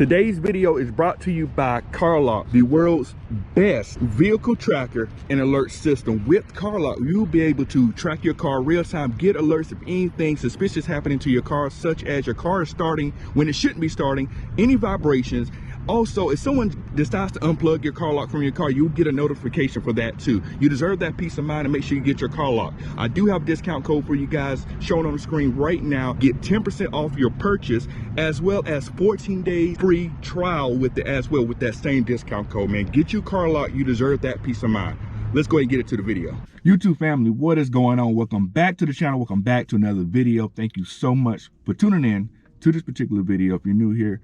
Today's video is brought to you by CarLock, the world's best vehicle tracker and alert system. With CarLock, you'll be able to track your car real time, get alerts if anything suspicious happening to your car, such as your car is starting when it shouldn't be starting, any vibrations. Also, if someone decides to unplug your car lock from your car, you'll get a notification for that too. You deserve that peace of mind, and make sure you get your car locked. I do have a discount code for you guys shown on the screen right now. Get 10% off your purchase, as well as 14 days free trial with it as well with that same discount code, man. Get your car locked. You deserve that peace of mind. Let's go ahead and get into the video. YouTube family, what is going on? Welcome back to the channel. Welcome back to another video. Thank you so much for tuning in to this particular video. If you're new here,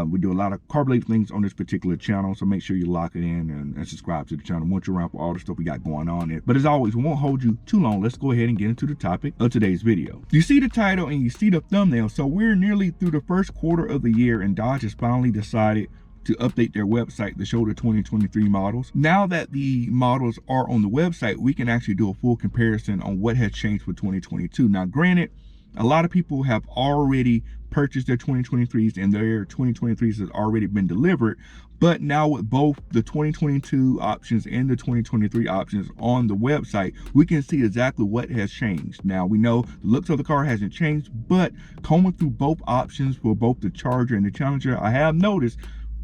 we do a lot of car related things on this particular channel, so make sure you lock it in and subscribe to the channel once you're around for all the stuff we got going on here. But as always, we won't hold you too long. Let's go ahead and get into the topic of today's video. You see the title and you see the thumbnail. So we're nearly through the first quarter of the year, and Dodge has finally decided to update their website to show the 2023 models. Now that the models are on the website, we can actually do a full comparison on what has changed for 2022. Now granted, a lot of people have already purchased their 2023s, and their 2023s has already been delivered. But now with both the 2022 options and the 2023 options on the website, we can see exactly what has changed. Now we know the looks of the car hasn't changed, but combing through both options for both the Charger and the Challenger, I have noticed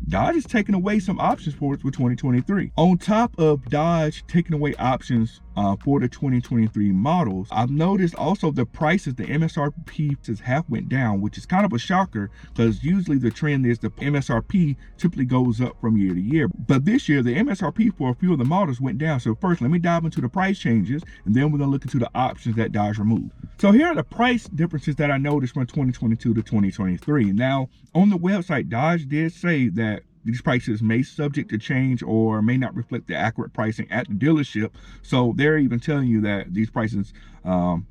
Dodge is taking away some options for us for 2023. On top of Dodge taking away options for the 2023 models, I've noticed also the prices, the MSRP have went down, which is kind of a shocker because usually the trend is the MSRP typically goes up from year to year. But this year, the MSRP for a few of the models went down. So first, let me dive into the price changes, and then we're gonna look into the options that Dodge removed. So here are the price differences that I noticed from 2022 to 2023. Now, on the website, Dodge did say that these prices may subject to change or may not reflect the accurate pricing at the dealership. So they're even telling you that these prices aren't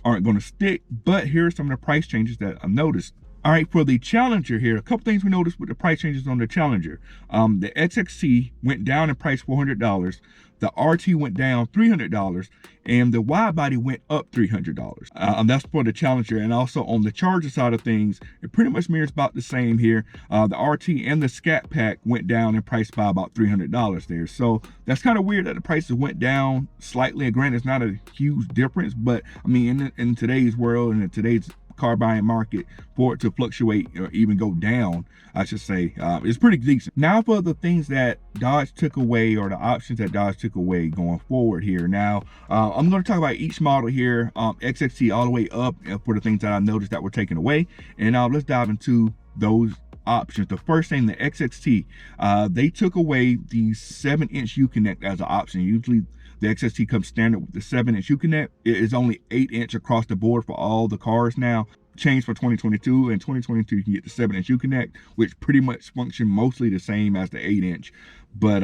going to stick. But here are some of the price changes that I've noticed. All right, for the Challenger here, a couple things we noticed with the price changes on the Challenger. The XXC went down in price $400. The RT went down $300, and the wide body went up $300. That's for the Challenger. And also on the Charger side of things, it pretty much mirrors about the same here. The RT and the Scat pack went down in price by about $300 there. So that's kind of weird that the prices went down slightly. And granted, it's not a huge difference, but I mean, in today's world and in today's car buying market, for it to fluctuate or even go down, I should say, it's pretty decent. Now for the things that Dodge took away, or the options that Dodge took away going forward here. Now I'm going to talk about each model here, XXT all the way up, for the things that I noticed that were taken away, and let's dive into those options. The first thing, the XXT, they took away the 7-inch Uconnect as an option. Usually the XXT comes standard with the 7-inch Uconnect. It is only 8-inch across the board for all the cars now. Changed for 2022. In 2022, you can get the 7-inch Uconnect, which pretty much function mostly the same as the 8-inch. But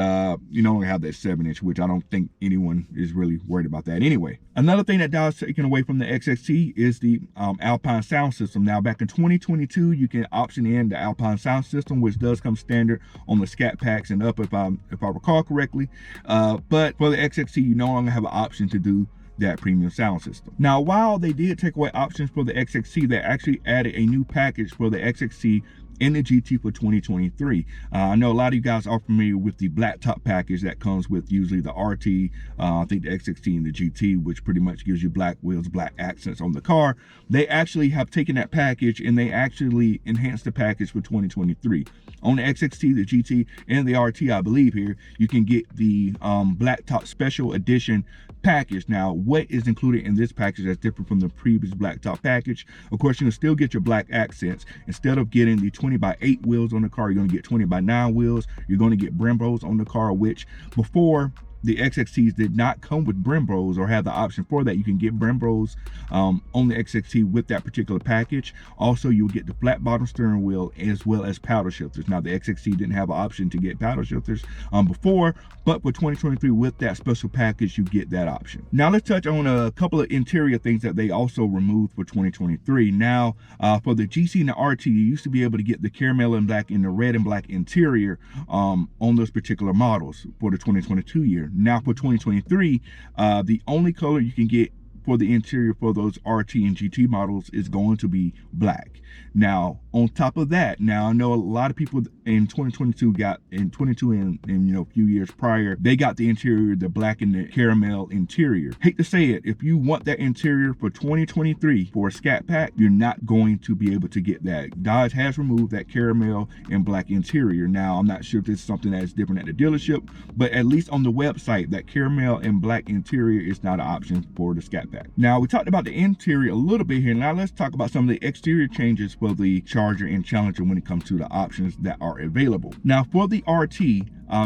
you no longer have that 7-inch, which I don't think anyone is really worried about that anyway. Another thing that Dodge taken away from the XXT is the Alpine sound system. Now back in 2022, you can option in the Alpine sound system, which does come standard on the Scat packs and up, if I recall correctly. But for the XXT, you no longer have an option to do that premium sound system. Now, while they did take away options for the XXT, they actually added a new package for the XXT and the GT for 2023. I know a lot of you guys are familiar with the blacktop package that comes with usually the RT, I think the XXT and the GT, which pretty much gives you black wheels, black accents on the car. They actually have taken that package and they actually enhanced the package for 2023. On the XXT, the GT, and the RT, I believe here, you can get the blacktop special edition package. Now, what is included in this package that's different from the previous blacktop package? Of course, you can still get your black accents. Instead of getting the 20x8 wheels on the car, you're going to get 20x9 wheels. You're going to get Brembos on the car, which before the XXTs did not come with Brembos or have the option for that. You can get Brembos on the XXT with that particular package. Also, you'll get the flat bottom steering wheel as well as paddle shifters. Now, the XXT didn't have an option to get paddle shifters before, but for 2023 with that special package, you get that option. Now, let's touch on a couple of interior things that they also removed for 2023. Now, for the GC and the RT, you used to be able to get the caramel and black and the red and black interior on those particular models for the 2022 year. Now for 2023, the only color you can get for the interior for those RT and GT models is going to be black. Now, on top of that, now I know a lot of people in 2022 got, in 22 and you know, a few years prior, they got the interior, the black and the caramel interior. Hate to say it, if you want that interior for 2023 for a Scat Pack, you're not going to be able to get that. Dodge has removed that caramel and black interior. Now, I'm not sure if this is something that is different at the dealership, but at least on the website, that caramel and black interior is not an option for the Scat Pack. Now, we talked about the interior a little bit here. Now, let's talk about some of the exterior changes for the Charger and Challenger when it comes to the options that are available. Now, for the RT,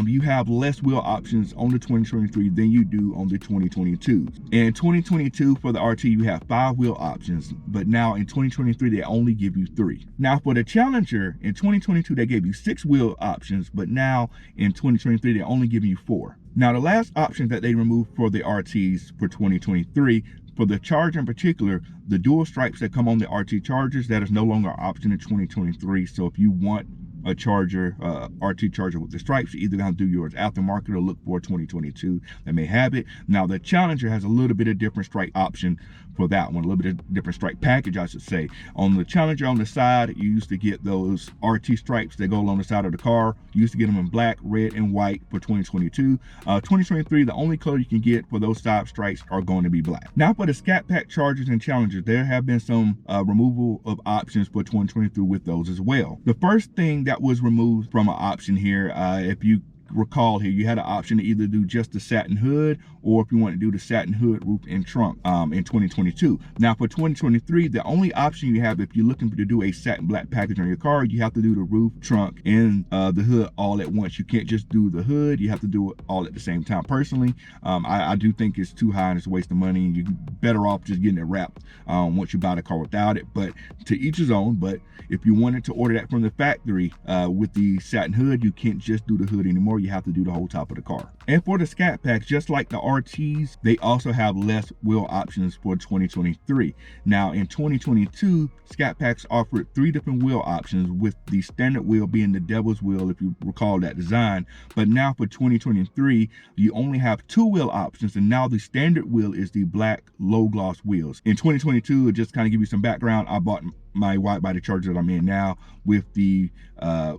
you have less wheel options on the 2023 than you do on the 2022. In 2022 for the RT, you have 5 wheel options, but now in 2023 they only give you 3. Now for the Challenger, in 2022 they gave you 6 wheel options, but now in 2023 they only give you 4. Now the last option that they removed for the RTs for 2023, for the Charger in particular, the dual stripes that come on the RT Chargers, that is no longer an option in 2023. So if you want a Charger, RT Charger with the stripes, you're either gonna do yours aftermarket or look for 2022 that may have it. Now the Challenger has a little bit of different stripe option for that one, a little bit of different stripe package, I should say. On the Challenger on the side, you used to get those RT stripes that go along the side of the car. You used to get them in black, red, and white for 2022. 2023, the only color you can get for those side stripes are going to be black. Now for the Scat Pack Chargers and Challengers, there have been some removal of options for 2023 with those as well. The first thing that was removed from an option here, if you recall here, you had an option to either do just the satin hood, or if you want to do the satin hood, roof, and trunk in 2022. Now for 2023, the only option you have if you're looking to do a satin black package on your car, you have to do the roof, trunk, and the hood all at once. You can't just do the hood, you have to do it all at the same time. Personally, I do think it's too high and it's a waste of money. You're better off just getting it wrapped once you buy the car without it, but to each his own. But if you wanted to order that from the factory with the satin hood, you can't just do the hood anymore. You have to do the whole top of the car. And for the Scat Packs, just like the RTs, they also have less wheel options for 2023. Now in 2022, Scat Packs offered 3 different wheel options, with the standard wheel being the devil's wheel, if you recall that design. But now for 2023, you only have 2 wheel options, and now the standard wheel is the black low gloss wheels. In 2022, just kind of give you some background, I bought my wide body Charger that I'm in now with the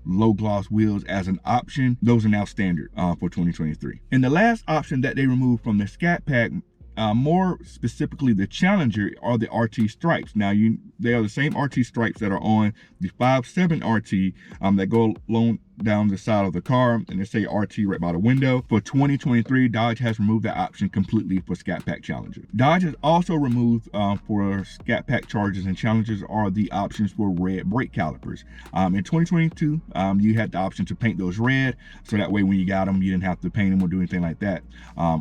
low gloss wheels as an option. Those are now standard for 2023. And the last option that they removed from the Scat Pack, more specifically the Challenger, are the RT stripes. Now they are the same RT stripes that are on the 5.7 RT that go along down the side of the car, and they say RT right by the window. For 2023, Dodge has removed that option completely for Scat Pack Challenger. Dodge has also removed for Scat Pack Chargers and Challengers are the options for red brake calipers. In 2022, you had the option to paint those red, so that way when you got them, you didn't have to paint them or do anything like that,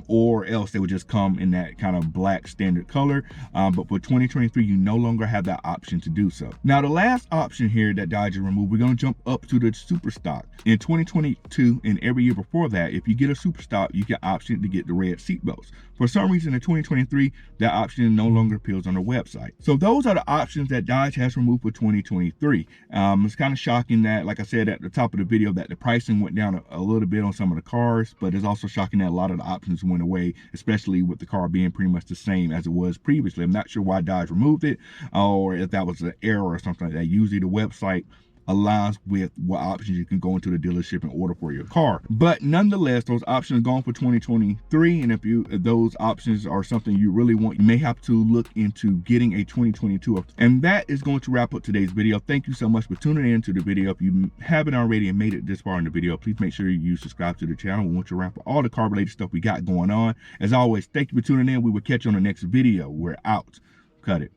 or else they would just come in that kind of black standard color. But for 2023, you no longer have that option to do so. Now the last option here that Dodge has removed, we're going to jump up to the Super Stock. In 2022 and every year before that, if you get a Super Stock, you get option to get the red seat belts. For some reason in 2023, that option no longer appears on the website. So those are the options that Dodge has removed for 2023. It's kind of shocking that, like I said at the top of the video, that the pricing went down a little bit on some of the cars, but it's also shocking that a lot of the options went away, especially with the car being pretty much the same as it was previously. I'm not sure why Dodge removed it, or if that was an error or something like that. Usually the website aligns with what options you can go into the dealership and order for your car. But nonetheless, those options are gone for 2023, and if those options are something you really want, you may have to look into getting a 2022. And that is going to wrap up today's video. Thank you so much for tuning in to the video. If you haven't already and made it this far in the video, please make sure you subscribe to the channel. We want you around for all the car related stuff we got going on. As always, thank you for tuning in. We will catch you on the next video. We're out. Cut it.